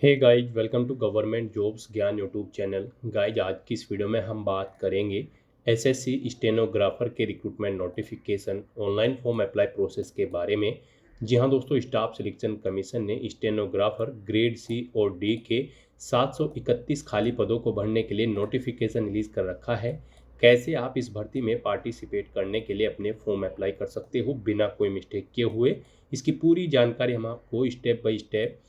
Hey guys, welcome to government jobs Gyan YouTube channel. Guys, आज की इस वीडियो में हम बात करेंगे एसएससी स्टेनोग्राफर के recruitment notification online form apply process के बारे में। जी हाँ दोस्तों, स्टाफ सिलेक्शन कमीशन ने स्टेनोग्राफर ग्रेड सी और डी के 731 खाली पदों को भरने के लिए नोटिफिकेशन रिलीज कर रखा है। कैसे आप इस भर्ती में पार्टिसिपेट करने के लिए अपने फॉर्म अप्लाई कर सकते हो बिना कोई मिस्टेक किए हुए, इसकी पूरी जानकारी हम आपको step by step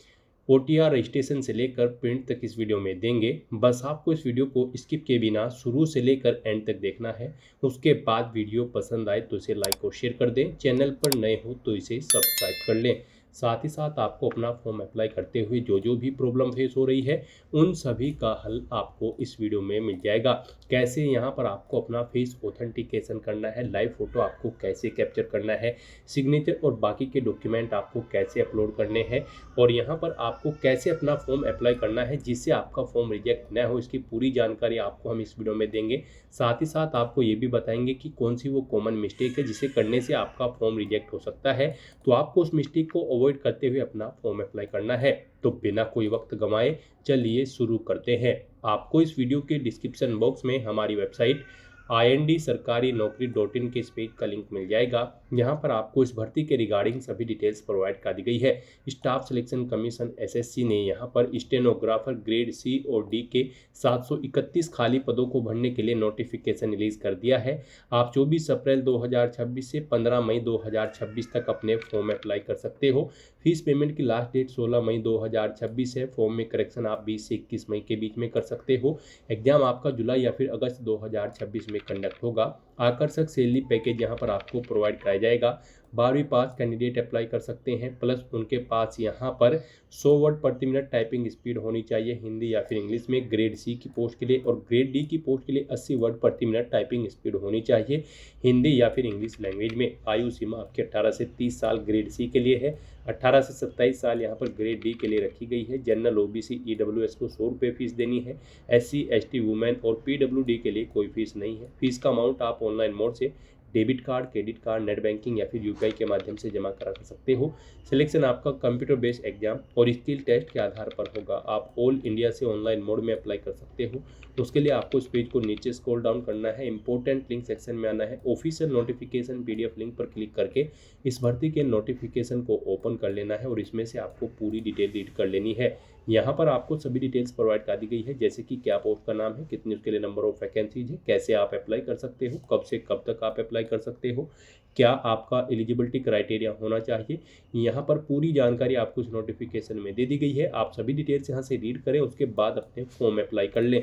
OTR registration से लेकर प्रिंट तक इस वीडियो में देंगे। बस आपको इस वीडियो को स्किप किए बिना शुरू से लेकर एंड तक देखना है। उसके बाद वीडियो पसंद आए तो इसे लाइक और शेयर कर दें। चैनल पर नए हो तो इसे सब्सक्राइब कर लें। साथ ही साथ आपको अपना फॉर्म अप्लाई करते हुए जो जो भी प्रॉब्लम फेस हो रही है उन सभी का हल आपको इस वीडियो में मिल जाएगा। कैसे यहाँ पर आपको अपना फेस ऑथेंटिकेशन करना है, लाइव फोटो आपको कैसे कैप्चर करना है, सिग्नेचर और बाकी के डॉक्यूमेंट आपको कैसे अपलोड करने हैं, और यहाँ पर आपको कैसे अपना फॉर्म अप्लाई करना है जिससे आपका फॉर्म रिजेक्ट न हो, इसकी पूरी जानकारी आपको हम इस वीडियो में देंगे। साथ ही साथ आपको ये भी बताएंगे कि कौन सी वो कॉमन मिस्टेक है जिसे करने से आपका फॉर्म रिजेक्ट हो सकता है, तो आपको उस मिस्टेक को अवॉइड करते हुए अपना फॉर्म अप्लाई करना है। तो बिना कोई वक्त गंवाए चलिए शुरू करते हैं। आपको इस वीडियो के डिस्क्रिप्शन बॉक्स में हमारी वेबसाइट ind सरकारी-नौकरी.in के इस पेज का लिंक मिल जाएगा। यहाँ पर आपको इस भर्ती के रिगार्डिंग सभी डिटेल्स प्रोवाइड कर दी गई है। स्टाफ सिलेक्शन कमीशन एसएससी ने यहाँ पर स्टेनोग्राफर ग्रेड सी और डी के 731 खाली पदों को भरने के लिए नोटिफिकेशन रिलीज कर दिया है। आप 24 अप्रैल 2026 से 15 मई 2026 तक अपने फॉर्म अप्लाई कर सकते हो। फीस पेमेंट की लास्ट डेट 16 मई 2026 है। फॉर्म में करेक्शन आप 20 से 21 मई के बीच में कर सकते हो। एग्जाम आपका जुलाई या फिर अगस्त 2026 में कंडक्ट होगा। आकर्षक सैलरी पैकेज यहाँ पर आपको प्रोवाइड कराया जाएगा। 12वीं पास कैंडिडेट अप्लाई कर सकते हैं, प्लस उनके पास यहाँ पर 100 वर्ड प्रति मिनट टाइपिंग स्पीड होनी चाहिए हिंदी या फिर इंग्लिश में ग्रेड सी की पोस्ट के लिए, और ग्रेड डी की पोस्ट के लिए 80 वर्ड प्रति मिनट टाइपिंग स्पीड होनी चाहिए हिंदी या फिर इंग्लिश लैंग्वेज में। आयु सीमा आपके 18 से 30 साल ग्रेड सी के लिए है, 18 से 27 साल यहाँ पर ग्रेड डी के लिए रखी गई है। जनरल ओबीसी ईडब्ल्यूएस को 100 रुपये फीस देनी है। एससी एसटी वुमेन और पीडब्ल्यूडी के लिए कोई फीस नहीं है। फीस का अमाउंट आप ऑनलाइन मोड से debit card, credit card, net banking या फिर यूपीआई के माध्यम से जमा करा सकते हो। सिलेक्शन आपका कंप्यूटर बेस्ड एग्जाम और स्किल टेस्ट के आधार पर होगा। आप ऑल इंडिया से ऑनलाइन मोड में अप्लाई कर सकते हो। उसके लिए आपको इस पेज को नीचे स्क्रॉल डाउन करना है, इंपॉर्टेंट लिंक सेक्शन में आना है, ऑफिशियल नोटिफिकेशन पीडीएफ लिंक पर क्लिक करके इस भर्ती के नोटिफिकेशन को ओपन कर लेना है और इसमें से आपको पूरी डिटेल रीड कर लेनी है। यहाँ पर आपको सभी डिटेल्स प्रोवाइड कर दी गई है, जैसे कि क्या पोस्ट का नाम है, कितनी उसके लिए नंबर ऑफ वैकेंसीज है, कैसे आप अप्लाई कर सकते हो, कब से कब तक आप अप्लाई कर सकते हो, क्या आपका एलिजिबिलिटी क्राइटेरिया होना चाहिए। यहाँ पर पूरी जानकारी आपको इस नोटिफिकेशन में दे दी गई है। आप सभी डिटेल्स यहाँ से रीड करें, उसके बाद अपने फॉर्म अप्लाई कर लें।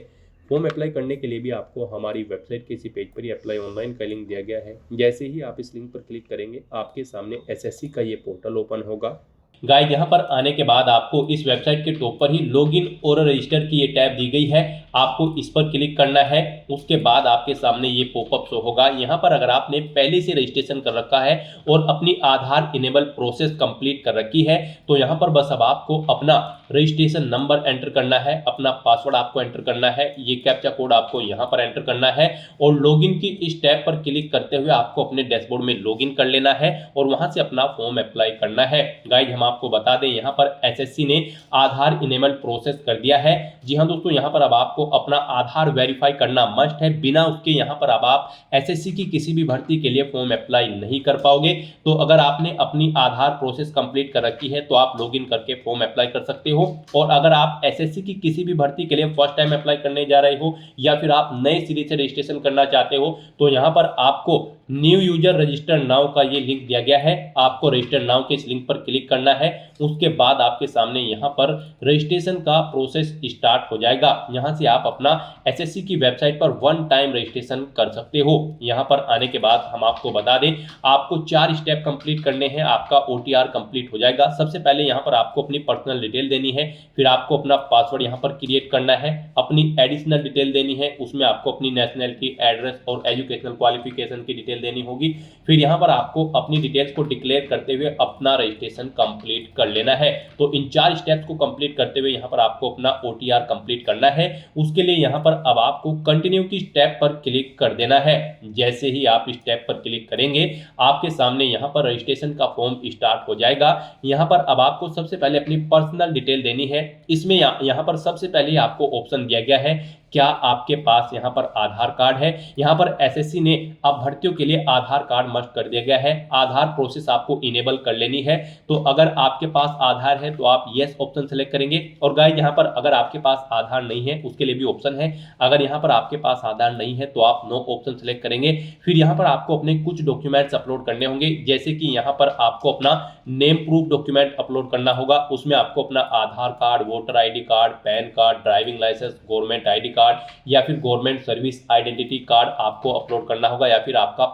फॉर्म अप्लाई करने के लिए भी आपको हमारी वेबसाइट के इसी पेज पर ही अप्लाई ऑनलाइन का लिंक दिया गया है। जैसे ही आप इस लिंक पर क्लिक करेंगे आपके सामने एसएससी का ये पोर्टल ओपन होगा। गाइस, यहाँ पर आने के बाद आपको इस वेबसाइट के टॉप पर ही लॉगिन और रजिस्टर की ये टैब दी गई है, आपको इस पर क्लिक करना है। उसके बाद आपके सामने ये पॉपअप शो होगा। यहाँ पर अगर आपने पहले से रजिस्ट्रेशन कर रखा है और अपनी आधार इनेबल प्रोसेस कंप्लीट कर रखी है तो यहाँ पर बस अब आपको अपना रजिस्ट्रेशन नंबर एंटर करना है, अपना पासवर्ड आपको एंटर करना है, ये कैप्चा कोड आपको यहाँ पर एंटर करना है और लॉगिन की इस टैब पर क्लिक करते हुए आपको अपने डैशबोर्ड में लॉगिन कर लेना है और वहां से अपना फॉर्म अप्लाई करना है। गाइज, हम आपको बता दें यहाँ पर एसएससी ने आधार इनेबल प्रोसेस कर दिया है। जी हाँ दोस्तों, यहाँ पर अब आपको अपना आधार वेरीफाई करना मस्ट है। बिना उसके यहाँ पर अब आप एसएससी की किसी भी भर्ती के लिए फॉर्म अप्लाई नहीं कर पाओगे। तो अगर आपने अपनी आधार प्रोसेस कंप्लीट कर रखी है तो आप लॉगिन करके फॉर्म अप्लाई कर सकते हो। और अगर आप एसएससी की किसी भी भर्ती के लिए फर्स्ट टाइम अप्लाई करने जा रहे हो या फिर आप नए सिरे से रजिस्ट्रेशन करना चाहते हो तो यहाँ पर आपको न्यू यूजर रजिस्टर नाउ का ये लिंक दिया गया है। आपको रजिस्टर नाउ के इस लिंक पर क्लिक करना है। उसके बाद आपके सामने यहाँ पर रजिस्ट्रेशन का प्रोसेस स्टार्ट हो जाएगा। यहाँ से आप अपना एसएससी की वेबसाइट पर वन टाइम रजिस्ट्रेशन कर सकते हो। यहाँ पर आने के बाद हम आपको बता दें, आपको 4 स्टेप कंप्लीट करने हैं, आपका ओटीआर कंप्लीट हो जाएगा। सबसे पहले यहाँ पर आपको अपनी पर्सनल डिटेल देनी है, फिर आपको अपना पासवर्ड यहाँ पर क्रिएट करना है, अपनी एडिशनल डिटेल देनी है, उसमें आपको अपनी नेशनलिटी, एड्रेस और एजुकेशनल क्वालिफिकेशन की डिटेल डिटेल देनी होगी। फिर यहाँ पर आपको अपनी डिटेल्स को डिक्लेयर करते हुए अपना रजिस्ट्रेशन कंप्लीट कर लेना है। तो इन 4 स्टेप्स को कंप्लीट करते हुए यहाँ पर आपको अपना OTR कंप्लीट करना है। उसके लिए यहाँ पर अब आपको कंटिन्यू की स्टेप पर क्लिक कर देना है। जैसे ही आप स्टेप पर क्लिक करेंगे आपके सामने यहाँ पर रजिस्ट्रेशन का फॉर्म स्टार्ट हो जाएगा। यहाँ पर अब आपको सबसे पहले अपनी पर्सनल डिटेल देनी है। इसमें यहाँ पर सबसे पहले आपको ऑप्शन दिया गया है क्या आपके पास यहाँ पर आधार कार्ड है। यहाँ पर SSC ने अब भर्तियों के लिए आधार कार्ड मस्ट कर दिया गया है। आधार प्रोसेस आपको इनेबल कर लेनी है। तो अगर आपके पास आधार है तो आप यस ऑप्शन सेलेक्ट करेंगे। और गाइस यहाँ पर अगर आपके पास आधार नहीं है उसके लिए भी ऑप्शन है। अगर यहाँ पर आपके पास आधार नहीं है तो आप नो ऑप्शन सेलेक्ट करेंगे। फिर यहाँ पर आपको अपने कुछ डॉक्यूमेंट्स अपलोड करने होंगे, जैसे कि यहाँ पर आपको अपना नेम प्रूफ डॉक्यूमेंट अपलोड करना होगा। उसमें आपको अपना Aadhaar card, voter ID card, PAN card, driving licence, government ID card या फिर गवर्नमेंट सर्विस आइडेंटिटी कार्ड आपको अपलोड करना होगा, या फिर आपका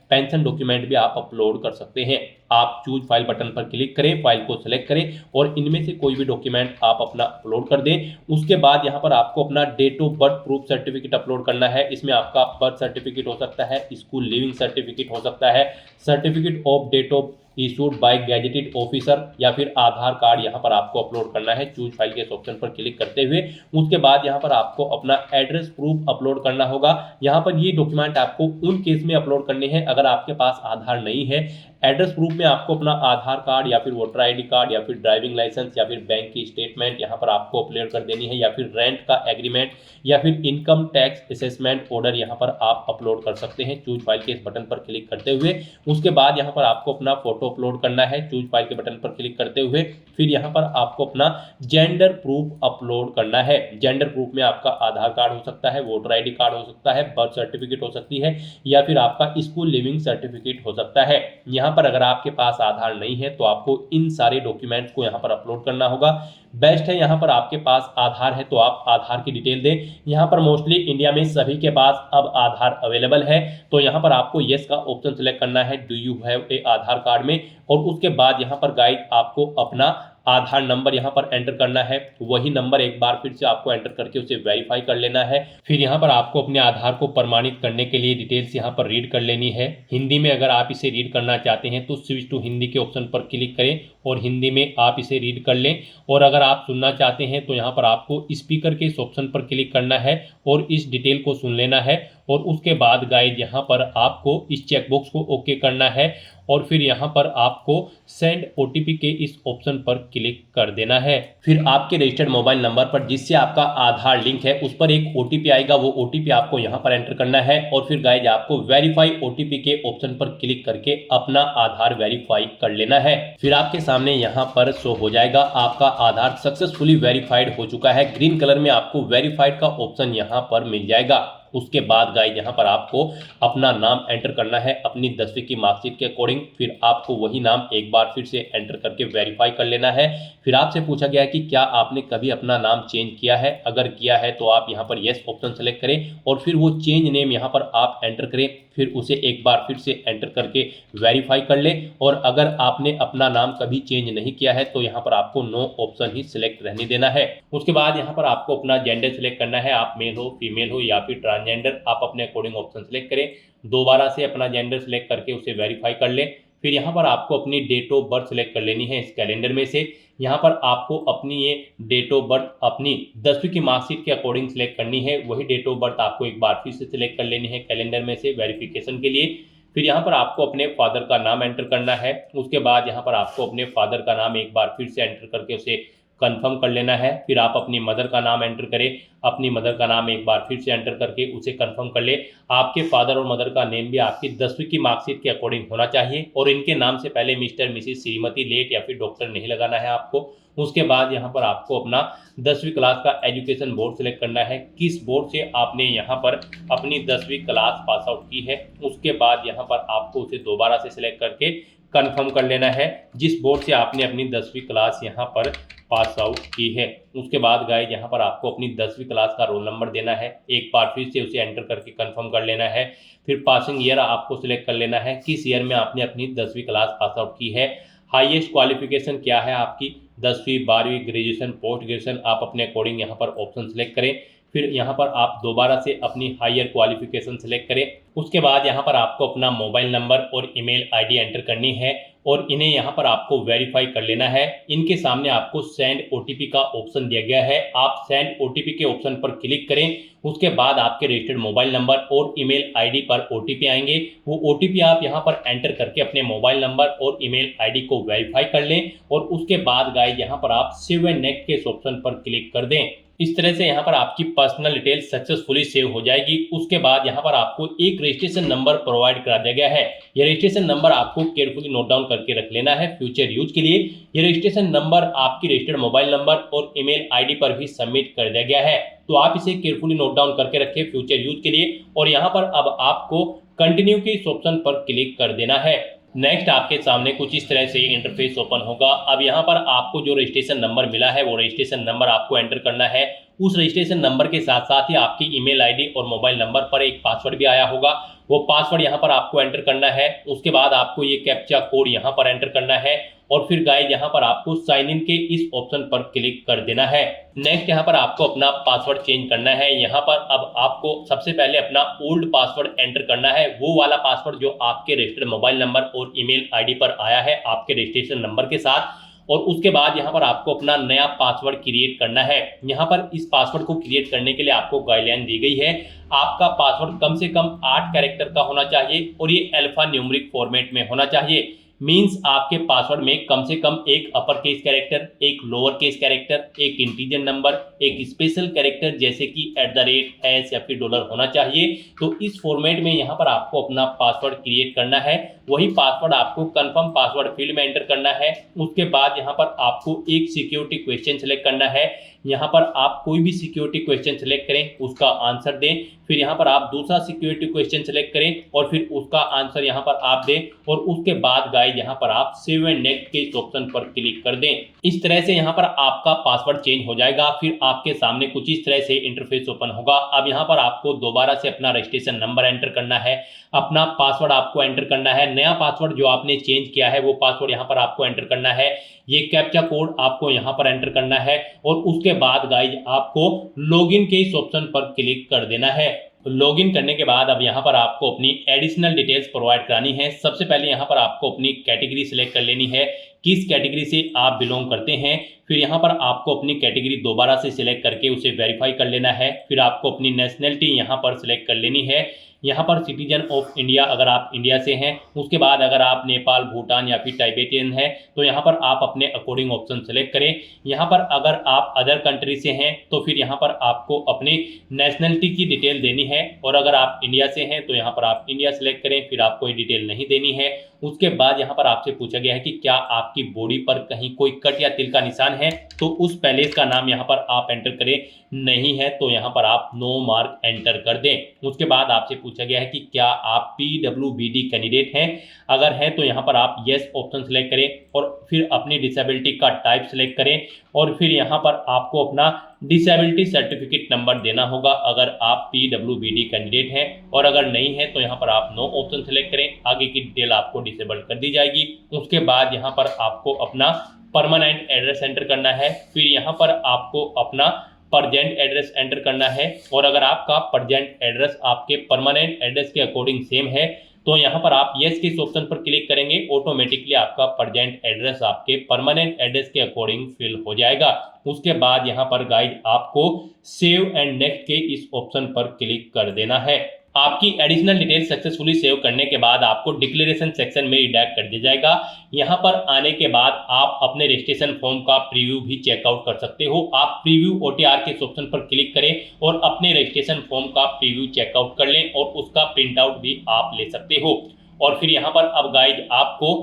पेंशन डॉक्यूमेंट भी आप अपलोड कर सकते हैं। आप चूज फाइल बटन पर क्लिक करें, फाइल को सिलेक्ट करें और इनमें से कोई भी डॉक्यूमेंट आप अपना अपलोड कर दें। उसके बाद यहाँ पर आपको अपना date of birth proof certificate upload करना है। इसमें आपका बर्थ सर्टिफिकेट हो सकता है, स्कूल लिविंग सर्टिफिकेट हो सकता है, certificate of date of issued by gazetted officer या फिर आधार कार्ड यहाँ पर आपको अपलोड करना है। चूज फाइल के ऑप्शन पर क्लिक करते हुए उसके बाद यहाँ पर आपको अपना एड्रेस प्रूफ अपलोड करना होगा। यहाँ पर ये डॉक्यूमेंट आपको उन केस में अपलोड करने हैं अगर आपके पास आधार नहीं है। एड्रेस प्रूफ में आपको अपना आधार कार्ड या फिर वोटर ID कार्ड या फिर ड्राइविंग लाइसेंस या फिर बैंक की स्टेटमेंट यहाँ पर आपको अपलोड कर देनी है, या फिर रेंट का एग्रीमेंट या फिर इनकम टैक्स असेसमेंट ऑर्डर यहाँ पर आप अपलोड कर सकते हैं। चूज फाइल के इस बटन पर क्लिक करते हुए उसके बाद यहाँ पर आपको अपना फोटो अपलोड करना है। चूज फाइल के बटन पर क्लिक करते हुए फिर यहाँ पर आपको अपना जेंडर प्रूफ अपलोड करना है। जेंडर प्रूफ में आपका आधार कार्ड हो सकता है, वोटर ID कार्ड हो सकता है, बर्थ सर्टिफिकेट हो सकती है या फिर आपका स्कूल लिविंग सर्टिफिकेट हो सकता है। यहाँ पर अगर आपके पास आधार नहीं है तो आपको इन सारे डॉक्यूमेंट्स को यहाँ पर अपलोड करना होगा। बेस्ट है यहाँ पर आपके पास आधार है तो आप आधार की डिटेल दें। यहाँ पर मोस्टली इंडिया में सभी के पास अब आधार अवेलेबल है, तो यहाँ पर आपको यस का ऑप्शन सेलेक्ट करना है do you have a Aadhaar card में। और उसके बाद यहाँ पर गाइड आपको अपना आधार नंबर यहाँ पर एंटर करना है। वही नंबर एक बार फिर से आपको एंटर करके उसे वेरीफाई कर लेना है। फिर यहाँ पर आपको अपने आधार को प्रमाणित करने के लिए डिटेल्स यहाँ पर रीड कर लेनी है। हिंदी में अगर आप इसे रीड करना चाहते हैं तो स्विच टू हिंदी के ऑप्शन पर क्लिक करें और हिंदी में आप इसे रीड कर लें। और अगर आप सुनना चाहते हैं तो यहाँ पर आपको स्पीकर के इस ऑप्शन पर क्लिक करना है और इस डिटेल को सुन लेना है। और उसके बाद गाइड यहाँ पर आपको इस चेकबॉक्स को ओके करना है और फिर यहाँ पर आपको सेंड OTP के इस ऑप्शन पर क्लिक कर देना है। फिर आपके रजिस्टर्ड मोबाइल नंबर पर जिससे आपका आधार लिंक है उस पर एक OTP आएगा, वो OTP आपको यहाँ पर एंटर करना है। और फिर गाइज आपको वेरीफाई OTP के ऑप्शन पर क्लिक करके अपना आधार वेरीफाई कर लेना है। फिर आपके सामने यहाँ पर शो हो जाएगा आपका आधार सक्सेसफुली वेरीफाइड हो चुका है। ग्रीन कलर में आपको वेरीफाइड का ऑप्शन यहाँ पर मिल जाएगा। उसके बाद गाइस यहाँ पर आपको अपना नाम एंटर करना है अपनी 10वीं की मार्कशीट के अकॉर्डिंग। फिर आपको वही नाम एक बार फिर से एंटर करके वेरीफाई कर लेना है। फिर आपसे पूछा गया है कि क्या आपने कभी अपना नाम चेंज किया है। अगर किया है तो आप यहाँ पर यस ऑप्शन सेलेक्ट करें और फिर वो चेंज नेम यहाँ पर आप एंटर करें। फिर उसे एक बार फिर से एंटर करके वेरीफाई कर लें। और अगर आपने अपना नाम कभी चेंज नहीं किया है तो यहाँ पर आपको नो ऑप्शन ही सिलेक्ट रहने देना है। उसके बाद यहाँ पर आपको अपना जेंडर सिलेक्ट करना है, आप मेल हो, फीमेल हो या फिर ट्रांसजेंडर, आप अपने अकॉर्डिंग ऑप्शन सेलेक्ट करें। दोबारा से अपना जेंडर सेलेक्ट करके उसे वेरीफाई कर लें। फिर यहाँ पर आपको अपनी डेट ऑफ बर्थ सेलेक्ट कर लेनी है इस कैलेंडर में से। यहाँ पर आपको अपनी ये डेट ऑफ बर्थ अपनी 10वीं की मार्कशीट के अकॉर्डिंग सेलेक्ट करनी है। वही डेट ऑफ बर्थ आपको एक बार फिर से सिलेक्ट कर लेनी है कैलेंडर में से वेरिफिकेशन के लिए। फिर यहाँ पर आपको अपने फादर का नाम एंटर करना है। उसके बाद यहाँ पर आपको अपने फादर का नाम एक बार फिर से एंटर करके उसे कंफर्म कर लेना है। फिर आप अपनी मदर का नाम एंटर करें, अपनी मदर का नाम एक बार फिर से एंटर करके उसे कंफर्म कर ले। आपके फादर और मदर का नेम भी आपकी 10वीं की मार्कशीट के अकॉर्डिंग होना चाहिए और इनके नाम से पहले मिस्टर, मिसिस, श्रीमती, लेट या फिर डॉक्टर नहीं लगाना है आपको। उसके बाद यहाँ पर आपको अपना 10वीं क्लास का एजुकेशन बोर्ड सेलेक्ट करना है, किस बोर्ड से आपने यहाँ पर अपनी 10वीं क्लास पास आउट की है। उसके बाद यहाँ पर आपको उसे दोबारा से सिलेक्ट करके कंफर्म कर लेना है जिस बोर्ड से आपने अपनी 10वीं क्लास यहाँ पर पास आउट की है। उसके बाद गाइस यहाँ पर आपको अपनी 10वीं क्लास का रोल नंबर देना है, एक बार फिर से उसे एंटर करके कंफर्म कर लेना है। फिर पासिंग ईयर आपको सिलेक्ट कर लेना है, किस ईयर में आपने अपनी 10वीं क्लास पास आउट की है। हाईएस्ट क्वालिफिकेशन क्या है आपकी, 10वीं, 12वीं, ग्रेजुएशन, पोस्ट ग्रेजुएशन, आप अपने अकॉर्डिंग यहाँ पर ऑप्शन सेलेक्ट करें। फिर यहाँ पर आप दोबारा से अपनी हायर क्वालिफिकेशन सेलेक्ट करें। उसके बाद यहाँ पर आपको अपना मोबाइल नंबर और ईमेल आईडी एंटर करनी है और इन्हें यहाँ पर आपको वेरीफाई कर लेना है। इनके सामने आपको सेंड ओटीपी का ऑप्शन दिया गया है, आप सेंड ओटीपी के ऑप्शन पर क्लिक करें। उसके बाद आपके रजिस्टर्ड मोबाइल नंबर और ईमेल आईडी पर ओटीपी आएंगे। वो ओटीपी आप यहाँ पर एंटर करके अपने मोबाइल नंबर और ईमेल आईडी को वेरीफाई कर लें और उसके बाद गाइस यहाँ पर आप सेव एंड नेक्स्ट के इस ऑप्शन पर क्लिक कर दें। इस तरह से यहाँ पर आपकी पर्सनल डिटेल सक्सेसफुली सेव हो जाएगी। उसके बाद यहाँ पर आपको एक रजिस्ट्रेशन नंबर प्रोवाइड करा दिया गया है। यह रजिस्ट्रेशन नंबर आपको केयरफुली नोट डाउन करके रख लेना है फ्यूचर यूज के लिए। यह रजिस्ट्रेशन नंबर आपकी रजिस्टर्ड मोबाइल नंबर और ईमेल आईडी पर भी सबमिट कर दिया गया है, तो आप इसे केयरफुली नोट डाउन करके रखें फ्यूचर यूज के लिए। और यहाँ पर अब आपको कंटिन्यू के इस ऑप्शन पर क्लिक कर देना है। नेक्स्ट आपके सामने कुछ इस तरह से इंटरफेस ओपन होगा। अब यहाँ पर आपको जो रजिस्ट्रेशन नंबर मिला है वो रजिस्ट्रेशन नंबर आपको एंटर करना है। उस रजिस्ट्रेशन नंबर के साथ साथ ही आपकी ईमेल आईडी और मोबाइल नंबर पर एक पासवर्ड भी आया होगा, वो पासवर्ड यहाँ पर आपको एंटर करना है। उसके बाद आपको ये कैप्चा कोड यहाँ पर एंटर करना है और फिर गाइस यहाँ पर आपको साइन इन के इस ऑप्शन पर क्लिक कर देना है। नेक्स्ट यहाँ पर आपको अपना पासवर्ड चेंज करना है। यहाँ पर अब आपको सबसे पहले अपना ओल्ड पासवर्ड एंटर करना है, वो वाला पासवर्ड जो आपके रजिस्टर्ड मोबाइल नंबर और ईमेल आईडी पर आया है आपके रजिस्ट्रेशन नंबर के साथ। और उसके बाद यहाँ पर आपको अपना नया पासवर्ड क्रिएट करना है। यहाँ पर इस पासवर्ड को क्रिएट करने के लिए आपको गाइडलाइन दी गई है। आपका पासवर्ड कम से कम 8 कैरेक्टर का होना चाहिए और ये अल्फा न्यूमेरिक फॉर्मेट में होना चाहिए। मींस आपके पासवर्ड में कम से कम एक अपर केस कैरेक्टर, एक लोअर केस कैरेक्टर, एक इंटीजर नंबर, एक स्पेशल कैरेक्टर जैसे कि @ या फिर $ होना चाहिए। तो इस फॉर्मेट में यहाँ पर आपको अपना पासवर्ड क्रिएट करना है। वही पासवर्ड आपको कंफर्म पासवर्ड फील्ड में एंटर करना है। उसके बाद यहाँ पर आपको एक सिक्योरिटी क्वेश्चन सेलेक्ट करना है। यहाँ पर आप कोई भी सिक्योरिटी क्वेश्चन सेलेक्ट करें, उसका आंसर दें। फिर यहाँ पर आप दूसरा सिक्योरिटी क्वेश्चन सेलेक्ट करें और फिर उसका आंसर यहाँ पर आप दें। और उसके बाद गाइस यहाँ पर आप सेव एंड नेक्स्ट के इस ऑप्शन पर क्लिक कर दें। इस तरह से यहाँ पर आपका पासवर्ड चेंज हो जाएगा। फिर आपके सामने कुछ इस तरह से इंटरफेस ओपन होगा। अब यहाँ पर आपको दोबारा से अपना रजिस्ट्रेशन नंबर एंटर करना है, अपना पासवर्ड आपको एंटर करना है। नया पासवर्ड जो आपने चेंज किया है वो पासवर्ड यहाँ पर आपको एंटर करना है। ये कैप्चा कोड आपको यहाँ पर एंटर करना है और उसके बाद गाइस आपको लॉगिन के इस ऑप्शन पर क्लिक कर देना है। लॉगिन करने के बाद अब यहाँ पर आपको अपनी एडिशनल डिटेल्स प्रोवाइड करानी है। सबसे पहले यहाँ पर आपको अपनी कैटेगरी सिलेक्ट कर लेनी है, किस कैटेगरी से आप बिलोंग करते हैं। फिर यहाँ पर आपको अपनी कैटेगरी दोबारा से सिलेक्ट करके उसे वेरीफाई कर लेना है। फिर आपको अपनी नेशनलिटी यहाँ पर सिलेक्ट कर लेनी है। यहाँ पर सिटीजन ऑफ इंडिया अगर आप इंडिया से हैं। उसके बाद अगर आप नेपाल, भूटान या फिर टाइबेटियन हैं तो यहाँ पर आप अपने अकॉर्डिंग ऑप्शन सेलेक्ट करें। यहाँ पर अगर आप अदर कंट्री से हैं तो फिर यहाँ पर आपको अपनी नेशनलिटी की डिटेल देनी है। और अगर आप इंडिया से हैं तो यहाँ पर आप इंडिया सेलेक्ट करें, फिर आपको ये डिटेल नहीं देनी है। उसके बाद यहाँ पर आपसे पूछा गया है कि क्या आपकी बॉडी पर कहीं कोई कट या तिल का निशान है, तो उस पैलेस का नाम यहाँ पर आप एंटर करें। नहीं है तो यहाँ पर आप नो मार्क एंटर कर दें। उसके बाद आपसे पूछा गया है कि क्या आप PWBD कैंडिडेट हैं, अगर हैं तो यहाँ पर आप यस ऑप्शन सेलेक्ट करें और फिर अपनी डिसेबिलिटी का टाइप सेलेक्ट करें और फिर यहाँ पर आपको अपना डिसेबिलिटी सर्टिफिकेट नंबर देना होगा अगर आप PWBD कैंडिडेट हैं। और अगर नहीं है तो यहाँ पर आप नो ऑप्शन सेलेक्ट करें, आगे की डिटेल आपको डिसेबल कर दी जाएगी। उसके बाद यहाँ पर आपको अपना परमानेंट एड्रेस एंटर करना है। फिर यहाँ पर आपको अपना परजेंट एड्रेस एंटर करना है और अगर आपका परजेंट एड्रेस आपके परमानेंट एड्रेस के अकॉर्डिंग सेम है तो यहाँ पर आप यस के इस ऑप्शन पर क्लिक करेंगे, ऑटोमेटिकली आपका परजेंट एड्रेस आपके परमानेंट एड्रेस के अकॉर्डिंग फिल हो जाएगा। उसके बाद यहाँ पर गाइस आपको सेव एंड नेक्स्ट के इस ऑप्शन पर क्लिक कर देना है। आपकी एडिशनल डिटेल सक्सेसफुली सेव करने के बाद आपको डिक्लेरेशन सेक्शन में रिडायरेक्ट कर दिया जाएगा। यहाँ पर आने के बाद आप अपने रजिस्ट्रेशन फॉर्म का प्रीव्यू भी चेकआउट कर सकते हो। आप प्रीव्यू OTR के ऑप्शन पर क्लिक करें और अपने रजिस्ट्रेशन फॉर्म का प्रीव्यू चेकआउट कर लें और उसका प्रिंट आउट भी आप ले सकते हो। और फिर यहाँ पर अब गाइज आपको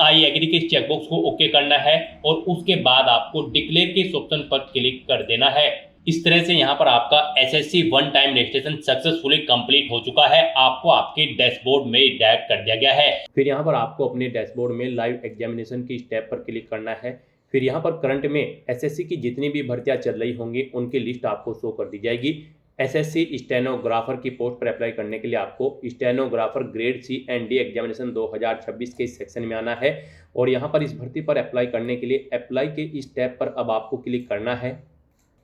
आई एग्री के चेकबॉक्स को ओके करना है और उसके बाद आपको डिक्लेयर के ऑप्शन पर क्लिक कर देना है। इस तरह से यहाँ पर आपका SSC one time registration successfully complete हो चुका है। आपको आपके डैशबोर्ड में डायरेक्ट कर दिया गया है। फिर यहाँ पर आपको अपने डैशबोर्ड में लाइव एग्जामिनेशन की स्टेप पर क्लिक करना है। फिर यहाँ पर करंट में SSC की जितनी भी भर्तियां चल रही होंगी उनकी लिस्ट आपको शो कर दी जाएगी। SSC स्टेनोग्राफर की पोस्ट पर अप्लाई करने के लिए आपको stenographer grade C and D examination 2026 के सेक्शन में आना है और यहाँ पर इस भर्ती पर अप्लाई करने के लिए अप्लाई के स्टेप पर अब आपको क्लिक करना है।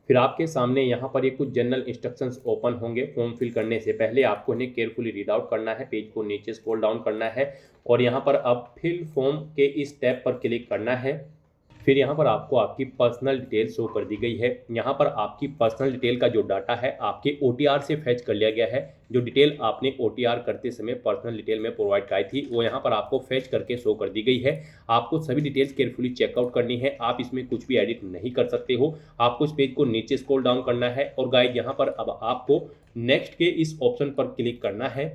फिर आपके सामने यहाँ पर ये कुछ जनरल इंस्ट्रक्शंस ओपन होंगे। फॉर्म फिल करने से पहले आपको इन्हें केयरफुली रीड आउट करना है, पेज को नीचे स्क्रॉल डाउन करना है और यहाँ पर अब फिल फॉर्म के इस टैब पर क्लिक करना है। फिर यहाँ पर आपको आपकी पर्सनल डिटेल शो कर दी गई है। यहाँ पर आपकी पर्सनल डिटेल का जो डाटा है आपके OTR से फैच कर लिया गया है। जो डिटेल आपने OTR करते समय पर्सनल डिटेल में प्रोवाइड कराई थी वो यहाँ पर आपको फैच करके शो कर दी गई है। आपको सभी डिटेल्स केयरफुली चेकआउट करनी है। आप इसमें कुछ भी एडिट नहीं कर सकते हो। आपको इस पेज को नीचे स्क्रॉल डाउन करना है और गाइस यहाँ पर अब आपको नेक्स्ट के इस ऑप्शन पर क्लिक करना है।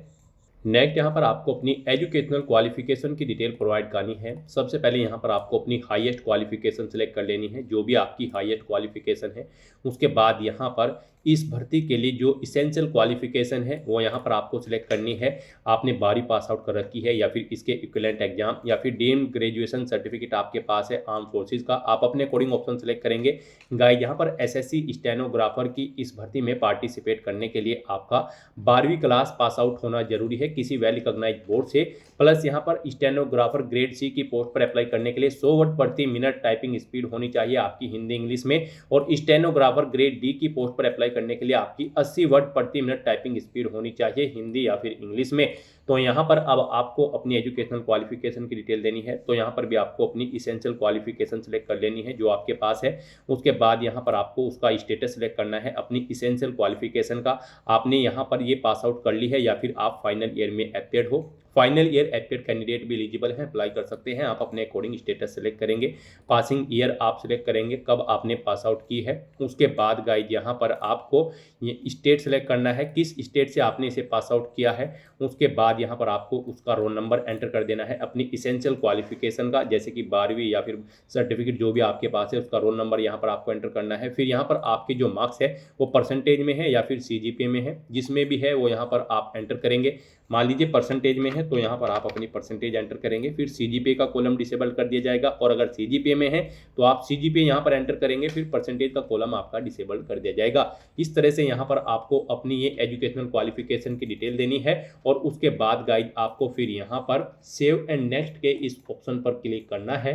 नेक्स्ट यहाँ पर आपको अपनी एजुकेशनल क्वालिफिकेशन की डिटेल प्रोवाइड करनी है। सबसे पहले यहाँ पर आपको अपनी हाईएस्ट क्वालिफिकेशन सेलेक्ट कर लेनी है, जो भी आपकी हाईएस्ट क्वालिफिकेशन है। उसके बाद यहाँ पर इस भर्ती के लिए जो इसेंशियल क्वालिफिकेशन है वो यहाँ पर आपको सिलेक्ट करनी है। आपने 12वीं पास आउट कर रखी है या फिर इसके इक्विवेलेंट एग्जाम या फिर डीम्ड ग्रेजुएशन सर्टिफिकेट आपके पास है आर्म फोर्सेज का, आप अपने अकॉर्डिंग ऑप्शन सेलेक्ट करेंगे। गाइस यहाँ पर SSC स्टेनोग्राफर की इस भर्ती में पार्टिसिपेट करने के लिए आपका 12वीं क्लास पास आउट होना जरूरी है किसी वेल रिकॉग्नाइज्ड बोर्ड से। प्लस यहाँ पर स्टेनोग्राफर ग्रेड C की पोस्ट पर अप्लाई करने के लिए 100 वर्ड प्रति मिनट टाइपिंग स्पीड होनी चाहिए आपकी हिंदी इंग्लिश में, और स्टेनोग्राफर ग्रेड D की पोस्ट पर अप्लाई करने के लिए आपकी 80 वर्ड प्रति मिनट टाइपिंग स्पीड होनी चाहिए हिंदी या फिर इंग्लिश में। तो यहाँ पर अब आपको अपनी एजुकेशनल क्वालिफिकेशन की डिटेल देनी है। तो यहाँ पर भी आपको अपनी इसेंशियल क्वालिफिकेशन सेलेक्ट कर लेनी है जो आपके पास है। उसके बाद यहाँ पर आपको उसका स्टेटस सेलेक्ट करना है अपनी इसेंशियल क्वालिफिकेशन का। आपने यहाँ पर ये पास आउट कर ली है या फिर आप फाइनल ईयर में एप्टेड हो। फाइनल ईयर एप्टेड कैंडिडेट भी एलिजिबल हैं, अप्लाई कर सकते हैं। आप अपने अकॉर्डिंग स्टेटस सेलेक्ट करेंगे, पासिंग ईयर आप सेलेक्ट करेंगे कब आपने पास आउट की है। उसके बाद गाइड यहाँ पर आपको ये स्टेट सेलेक्ट करना है किस स्टेट से आपने इसे पास आउट किया है। उसके बाद यहाँ पर आपको उसका रोल नंबर एंटर कर देना है अपनी इसेंशियल क्वालिफिकेशन का, जैसे कि 12वीं या फिर सर्टिफिकेट जो भी आपके पास है उसका रोल नंबर यहाँ पर आपको एंटर करना है। फिर यहाँ पर आपके जो मार्क्स है वो परसेंटेज में है या फिर CGPA में है, जिसमें भी है वो यहाँ पर आप एंटर करेंगे। मान लीजिए परसेंटेज में है तो यहाँ पर आप अपनी परसेंटेज एंटर करेंगे। फिर CGPA का कॉलम डिसेबल कर दिया जाएगा, और अगर CGPA में है तो आप CGPA यहाँ पर एंटर करेंगे, फिर परसेंटेज का कॉलम आपका डिसेबल कर दिया जाएगा। इस तरह से यहाँ पर आपको अपनी ये एजुकेशनल क्वालिफिकेशन की डिटेल देनी है। और उसके बाद गाइड आपको फिर यहाँ पर सेव एंड नेक्स्ट के इस ऑप्शन पर क्लिक करना है।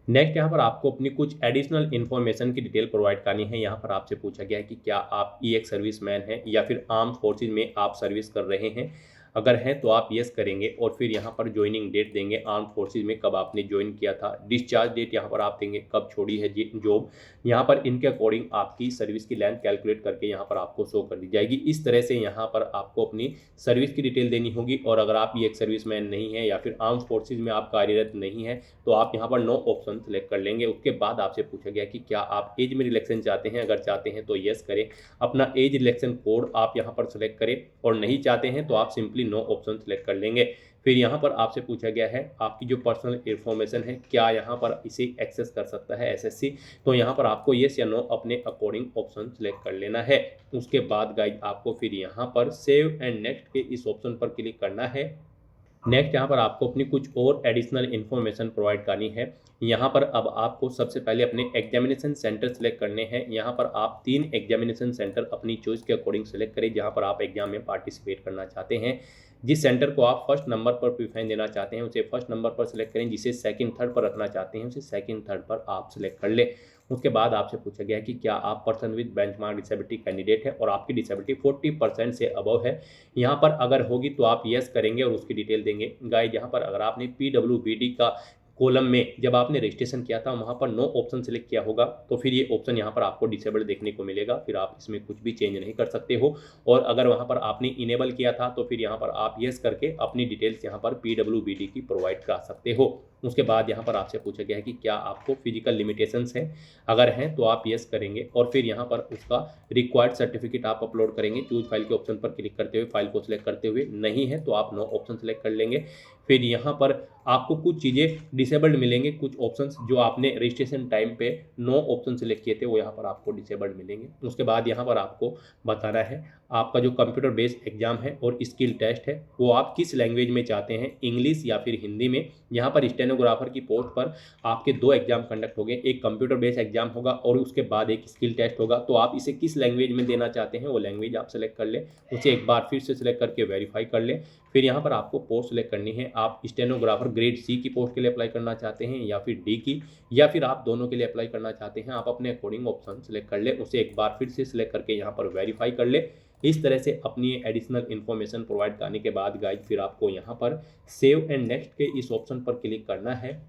नेक्स्ट यहाँ पर आपको अपनी कुछ एडिशनल इन्फॉर्मेशन की डिटेल प्रोवाइड करनी है। यहाँ पर आपसे पूछा गया है कि क्या आप EX सर्विसमैन हैं या फिर आर्म फोर्सेज में आप सर्विस कर रहे हैं। अगर हैं तो आप यस करेंगे और फिर यहाँ पर ज्वाइनिंग डेट देंगे आर्म फोर्सेज में कब आपने ज्वाइन किया था। डिस्चार्ज डेट यहाँ पर आप देंगे कब छोड़ी है जॉब। यहाँ पर इनके अकॉर्डिंग आपकी सर्विस की लेंथ कैलकुलेट करके यहाँ पर आपको शो कर दी जाएगी। इस तरह से यहाँ पर आपको अपनी सर्विस की डिटेल देनी होगी। और अगर आप ये एक सर्विसमैन नहीं है या फिर आर्म फोर्सेज में आप कार्यरत नहीं है तो आप यहाँ पर नो ऑप्शन सेलेक्ट कर लेंगे। उसके बाद आपसे पूछा गया कि क्या आप एज में रिलैक्सेशन चाहते हैं। अगर चाहते हैं तो यस करें, अपना एज रिलैक्सेशन कोड आप यहाँ पर सेलेक्ट करें, और नहीं चाहते हैं तो आप सिंपली नो ऑप्शन सेलेक्ट कर लेंगे। फिर यहाँ पर आपसे पूछा गया है आपकी जो पर्सनल इंफॉर्मेशन है क्या यहाँ पर इसे एक्सेस कर सकता है SSC। तो यहाँ पर आपको येस या नो अपने अकॉर्डिंग ऑप्शन सेलेक्ट कर लेना है। उसके बाद गाइड आपको फिर यहाँ पर सेव एंड नेक्स्ट के इस ऑप्शन पर क्लिक करना है। नेक्स्ट यहाँ पर आपको अपनी कुछ और एडिशनल इन्फॉर्मेशन प्रोवाइड करनी है। यहाँ पर अब आपको सबसे पहले अपने एग्जामिनेशन सेंटर सेलेक्ट करने हैं। यहाँ पर आप 3 एग्जामिनेशन सेंटर अपनी चॉइस के अकॉर्डिंग सेलेक्ट करें जहाँ पर आप एग्जाम में पार्टिसिपेट करना चाहते हैं। जिस सेंटर को आप फर्स्ट नंबर पर प्रीफरेंस देना चाहते हैं उसे फर्स्ट नंबर पर सेलेक्ट करें, जिसे सेकंड थर्ड पर रखना चाहते हैं उसे सेकंड थर्ड पर आप सेलेक्ट कर लें। उसके बाद आपसे पूछा गया है कि क्या आप person with benchmark disability candidate है और आपकी डिसेबिलिटी 40% से अबव है। यहाँ पर अगर होगी तो आप यस करेंगे और उसकी डिटेल देंगे। गाइस यहाँ पर अगर आपने PWBD का कॉलम में जब आपने रजिस्ट्रेशन किया था वहाँ पर नो ऑप्शन सेलेक्ट किया होगा तो फिर ये ऑप्शन यहाँ पर आपको डिसेबल देखने को मिलेगा, फिर आप इसमें कुछ भी चेंज नहीं कर सकते हो। और अगर वहाँ पर आपने इनेबल किया था तो फिर यहाँ पर आप यस करके अपनी डिटेल्स यहाँ पर PWBD की प्रोवाइड करा सकते हो। उसके बाद यहाँ पर आपसे पूछा गया है कि क्या आपको फिजिकल लिमिटेशंस हैं। अगर हैं तो आप यस करेंगे और फिर यहाँ पर उसका रिक्वायर्ड सर्टिफिकेट आप अपलोड करेंगे। चूज फाइल के ऑप्शन पर क्लिक करते हुए फाइल को सिलेक्ट करते हुए, नहीं है तो आप नो ऑप्शन सेलेक्ट कर लेंगे। फिर यहाँ पर आपको कुछ चीज़ें डिसेबल्ड मिलेंगे, कुछ ऑप्शंस जो आपने रजिस्ट्रेशन टाइम पे नो ऑप्शन सेलेक्ट किए थे वो यहाँ पर आपको डिसेबल्ड मिलेंगे। उसके बाद यहाँ पर आपको बताना है आपका जो कंप्यूटर बेस्ड एग्जाम है और स्किल टेस्ट है वो आप किस लैंग्वेज में चाहते हैं, इंग्लिश या फिर हिंदी में। यहाँ पर स्टेनो स्टेनोग्राफर की पोस्ट पर आपके 2 एग्जाम कंडक्ट होंगे, एक कंप्यूटर बेस्ड एग्जाम होगा और उसके बाद एक स्किल टेस्ट होगा। तो आप इसे किस लैंग्वेज में देना चाहते हैं वो लैंग्वेज आप सेलेक्ट कर लें, उसे एक बार फिर से सिलेक्ट करके वेरीफाई कर लें। फिर यहाँ पर आपको पोस्ट सेलेक्ट करनी है, आप स्टेनोग्राफर ग्रेड सी की पोस्ट के लिए अप्लाई करना चाहते हैं या फिर डी की, या फिर आप दोनों के लिए अप्लाई करना चाहते हैं। आप अपने अकॉर्डिंग ऑप्शन सेलेक्ट कर लें, उसे एक बार फिर से सिलेक्ट करके यहाँ पर वेरीफाई कर लें। इस तरह से अपनी एडिशनल इन्फॉर्मेशन प्रोवाइड करने के बाद गाइज फिर आपको यहाँ पर सेव एंड नेक्स्ट के इस ऑप्शन पर क्लिक करना है।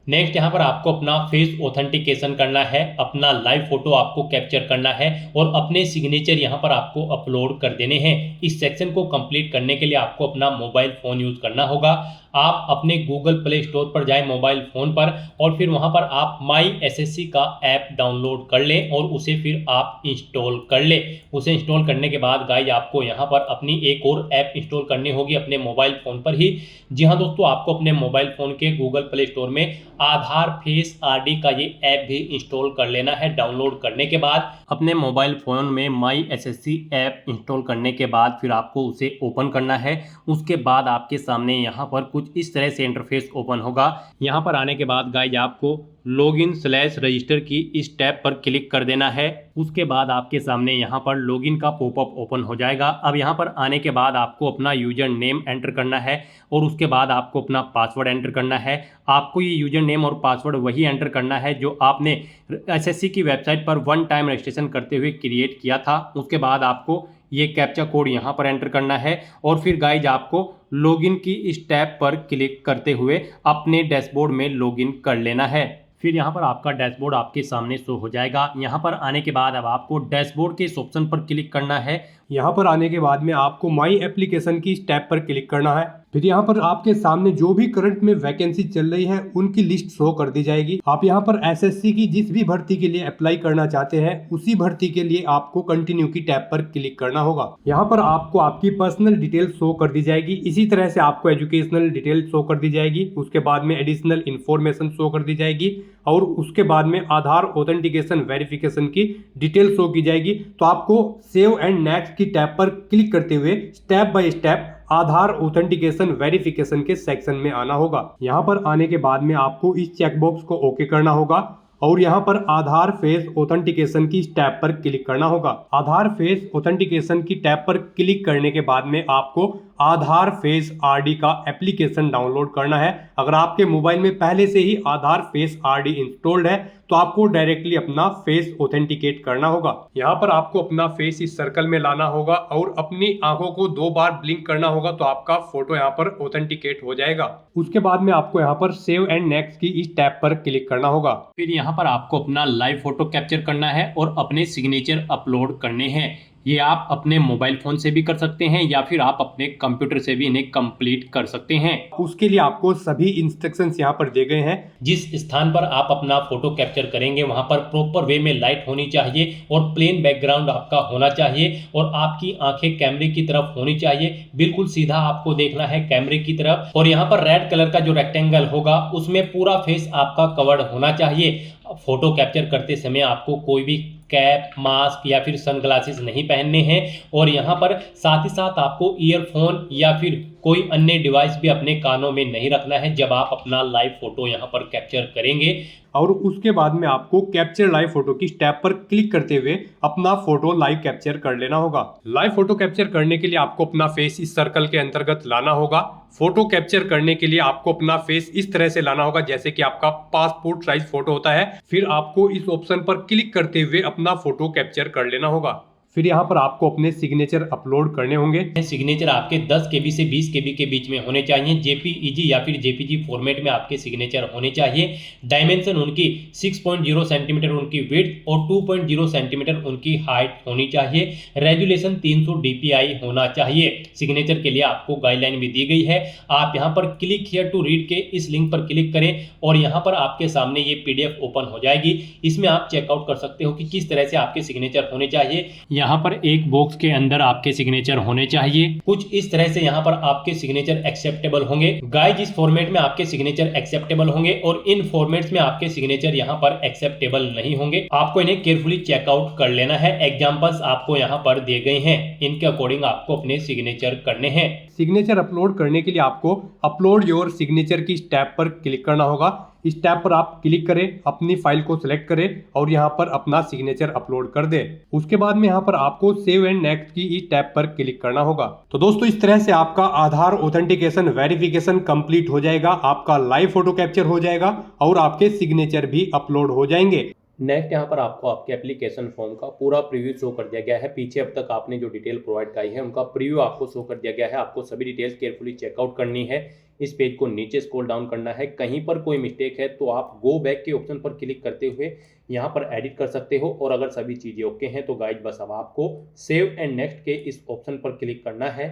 नेक्स्ट यहाँ पर आपको अपना फेस ऑथेंटिकेशन करना है, अपना लाइव फोटो आपको कैप्चर करना है और अपने सिग्नेचर यहाँ पर आपको अपलोड कर देने हैं। इस सेक्शन को कंप्लीट करने के लिए आपको अपना मोबाइल फ़ोन यूज़ करना होगा। आप अपने गूगल प्ले स्टोर पर जाएं मोबाइल फ़ोन पर और फिर वहां पर आप माई एसएससी का ऐप डाउनलोड कर लें और उसे फिर आप इंस्टॉल कर लें। उसे इंस्टॉल करने के बाद गाइज आपको यहां पर अपनी एक और ऐप इंस्टॉल करनी होगी अपने मोबाइल फ़ोन पर ही। जी हाँ दोस्तों, आपको अपने मोबाइल फ़ोन के गूगल प्ले स्टोर में आधार फेस आरडी का ये ऐप भी इंस्टॉल कर लेना है। डाउनलोड करने के बाद अपने मोबाइल फ़ोन में माई एसएससी ऐप इंस्टॉल करने के बाद फिर आपको उसे ओपन करना है। उसके बाद आपके सामने यहाँ पर कुछ इस तरह से इंटरफेस ओपन होगा। यहाँ पर आने के बाद गाइज आपको लॉगिन/रजिस्टर की इस टैब पर क्लिक कर देना है। उसके बाद आपके सामने यहाँ पर लॉगिन का पॉपअप ओपन हो जाएगा। अब यहाँ पर आने के बाद आपको अपना यूजर नेम एंटर करना है और उसके बाद आपको अपना पासवर्ड एंटर करना है। आपको ये यूजर नेम और पासवर्ड वही एंटर करना है जो आपने एसएससी की वेबसाइट पर 1 टाइम रजिस्ट्रेशन करते हुए क्रिएट किया था। उसके बाद आपको ये कैप्चा कोड यहाँ पर एंटर करना है और फिर गाइज आपको लॉगिन की इस टैब पर क्लिक करते हुए अपने डैशबोर्ड में लॉगिन कर लेना है। फिर यहाँ पर आपका डैशबोर्ड आपके सामने शो हो जाएगा। यहाँ पर आने के बाद अब आपको डैशबोर्ड के इस ऑप्शन पर क्लिक करना है। यहाँ पर आने के बाद में आपको माई एप्लीकेशन की इस टैब पर क्लिक करना है। फिर यहाँ पर आपके सामने जो भी करंट में वैकेंसी चल रही है उनकी लिस्ट शो कर दी जाएगी। आप यहाँ पर एसएससी की जिस भी भर्ती के लिए अप्लाई करना चाहते हैं उसी भर्ती के लिए आपको कंटिन्यू की टैब पर क्लिक करना होगा। यहाँ पर आपको आपकी पर्सनल डिटेल शो कर दी जाएगी। इसी तरह से आपको एजुकेशनल डिटेल शो कर दी जाएगी। उसके बाद में एडिशनल इन्फॉर्मेशन शो कर दी जाएगी और उसके बाद में आधार ऑथेंटिकेशन वेरिफिकेशन की डिटेल शो की जाएगी। तो आपको सेव एंड नेक्स्ट की टैब पर क्लिक करते हुए step by step Aadhaar authentication verification के सेक्शन में आना होगा। यहाँ पर आने के बाद में आपको इस चेकबॉक्स को ओके करना होगा और यहाँ पर आधार फेस ऑथेंटिकेशन की टैब पर क्लिक करना होगा। आधार फेस ऑथेंटिकेशन की टैब पर क्लिक करने के बाद में आपको आधार फेस आरडी का एप्लीकेशन डाउनलोड करना है। अगर आपके मोबाइल में पहले से ही आधार फेस आरडी इंस्टॉल्ड है तो आपको डायरेक्टली अपना फेस ऑथेंटिकेट करना होगा। यहाँ पर आपको अपना फेस इस सर्कल में लाना होगा और अपनी आंखों को 2 बार ब्लिंक करना होगा तो आपका फोटो यहाँ पर ऑथेंटिकेट हो जाएगा। उसके बाद में आपको यहाँ पर सेव एंड नेक्स्ट की इस टैब पर क्लिक करना होगा। फिर यहाँ पर आपको अपना लाइव फोटो कैप्चर करना है और अपने सिग्नेचर अपलोड करने हैं। ये आप अपने मोबाइल फोन से भी कर सकते हैं या फिर आप अपने कंप्यूटर से भी इन्हें कंप्लीट कर सकते हैं। उसके लिए आपको सभी इंस्ट्रक्शंस यहाँ पर दिए गए हैं। जिस स्थान पर आप अपना फोटो कैप्चर करेंगे वहां पर प्रॉपर वे में लाइट होनी चाहिए और प्लेन बैकग्राउंड आपका होना चाहिए और आपकी आंखें कैमरे की तरफ होनी चाहिए। बिल्कुल सीधा आपको देखना है कैमरे की तरफ और यहाँ पर रेड कलर का जो रेक्टेंगल होगा उसमें पूरा फेस आपका कवर्ड होना चाहिए। फोटो कैप्चर करते समय आपको कोई भी कैप, मास्क या फिर सनग्लासेस नहीं पहनने हैं और यहाँ पर साथ ही साथ आपको ईयरफोन या फिर कोई अन्य डिवाइस भी अपने कानों में नहीं रखना है जब आप अपना लाइव फोटो यहाँ पर कैप्चर करेंगे। और उसके बाद में आपको कैप्चर लाइव फोटो की टैब पर क्लिक करते हुए अपना फोटो लाइव कैप्चर कर लेना होगा। लाइव फोटो कैप्चर करने के लिए आपको अपना फेस इस सर्कल के अंतर्गत लाना होगा। फोटो कैप्चर करने के लिए आपको अपना फेस इस तरह से लाना होगा जैसे कि आपका पासपोर्ट साइज फोटो होता है। फिर आपको इस ऑप्शन पर क्लिक करते हुए अपना फोटो कैप्चर कर लेना होगा। फिर यहाँ पर आपको अपने सिग्नेचर अपलोड करने होंगे। सिग्नेचर आपके 10 KB से 20 KB के बीच में होने चाहिए। JPEG या फिर JPG फॉर्मेट में आपके सिग्नेचर होने चाहिए। डायमेंशन उनकी 6.0 सेंटीमीटर उनकी विड्थ और 2.0 सेंटीमीटर उनकी हाइट होनी चाहिए। रेजुलेशन 300 DPI होना चाहिए। सिग्नेचर के लिए आपको गाइडलाइन भी दी गई है। आप यहाँ पर क्लिक हियर टू रीड के इस लिंक पर क्लिक करें और यहाँ पर आपके सामने ये PDF ओपन हो जाएगी। इसमें आप चेकआउट कर सकते हो कि किस तरह से आपके सिग्नेचर होने चाहिए। यहाँ पर एक बॉक्स के अंदर आपके सिग्नेचर होने चाहिए। कुछ इस तरह से यहाँ पर आपके सिग्नेचर एक्सेप्टेबल होंगे। गाइस इस फॉर्मेट में आपके सिग्नेचर एक्सेप्टेबल होंगे और इन फॉर्मेट्स में आपके सिग्नेचर यहाँ पर एक्सेप्टेबल नहीं होंगे। आपको इन्हें केयरफुली चेकआउट कर लेना है। एग्जांपल्स आपको यहाँ पर दिए गए हैं, इनके अकॉर्डिंग आपको अपने सिग्नेचर करने हैं। सिग्नेचर अपलोड करने के लिए आपको अपलोड योर सिग्नेचर की टैब पर क्लिक करना होगा। इस टैब पर आप क्लिक करें, अपनी फाइल को सिलेक्ट करें और यहाँ पर अपना सिग्नेचर अपलोड कर दें। उसके बाद में यहाँ पर आपको सेव एंड नेक्स्ट की इस टैब पर क्लिक करना होगा। तो दोस्तों इस तरह से आपका आधार ऑथेंटिकेशन वेरिफिकेशन कंप्लीट हो जाएगा, आपका लाइव फोटो कैप्चर हो जाएगा और आपके सिग्नेचर भी अपलोड हो जाएंगे। नेक्स्ट यहाँ पर आपको आपके एप्लीकेशन फॉर्म का पूरा प्रीव्यू शो कर दिया गया है। पीछे अब तक आपने जो डिटेल प्रोवाइड कराई है उनका प्रीव्यू आपको शो कर दिया गया है। आपको सभी डिटेल्स केयरफुली चेकआउट करनी है। इस पेज को नीचे स्क्रॉल डाउन करना है। कहीं पर कोई मिस्टेक है तो आप गो बैक के ऑप्शन पर क्लिक करते हुए यहाँ पर एडिट कर सकते हो। और अगर सभी चीज़ें ओके हैं तो गाइज बस अब आपको सेव एंड नेक्स्ट के इस ऑप्शन पर क्लिक करना है।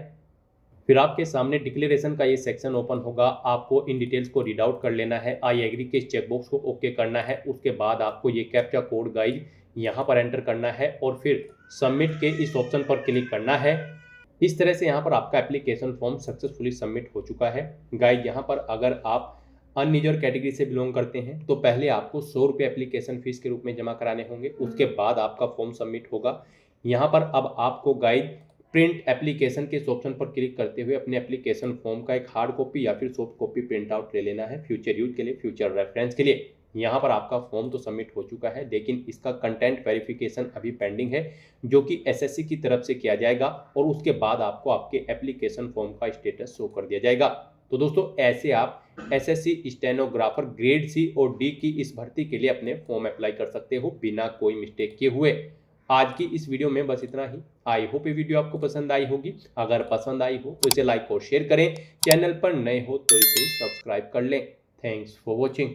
फिर आपके सामने डिक्लेरेशन का ये सेक्शन ओपन होगा। आपको इन डिटेल्स को रीड आउट कर लेना है। आई एग्री के इस चेकबॉक्स को ओके करना है। उसके बाद आपको ये कैप्चा कोड गाइज यहाँ पर एंटर करना है और फिर सबमिट के इस ऑप्शन पर क्लिक करना है। इस तरह से यहाँ पर आपका एप्लीकेशन फॉर्म सक्सेसफुली सबमिट हो चुका है। गाइज यहाँ पर अगर आप अनरिजर्व कैटेगरी से बिलोंग करते हैं तो पहले आपको 100 रुपये एप्लीकेशन फीस के रूप में जमा कराने होंगे। उसके बाद आपका फॉर्म सबमिट होगा। यहाँ पर अब आपको गाइज प्रिंट एप्लीकेशन के इस ऑप्शन पर क्लिक करते हुए अपने एप्लीकेशन फॉर्म का एक हार्ड कॉपी या फिर सॉफ्ट कॉपी प्रिंट आउट ले लेना है, फ्यूचर यूज के लिए, फ्यूचर रेफरेंस के लिए। यहाँ पर आपका फॉर्म तो सबमिट हो चुका है, लेकिन इसका कंटेंट वेरिफिकेशन अभी पेंडिंग है, जो कि एसएससी की तरफ से किया जाएगा और उसके बाद आपको आपके एप्लीकेशन फॉर्म का स्टेटस शो कर दिया जाएगा। तो दोस्तों ऐसे आप एसएससी स्टेनोग्राफर ग्रेड सी और डी की इस भर्ती के लिए अपने फॉर्म अप्लाई कर सकते हो बिना कोई मिस्टेक किए हुए। आज की इस वीडियो में बस इतना ही। आई होप ये वीडियो आपको पसंद आई होगी। अगर पसंद आई हो तो इसे लाइक और शेयर करें। चैनल पर नए हो तो इसे सब्सक्राइब कर लें। Thanks for watching.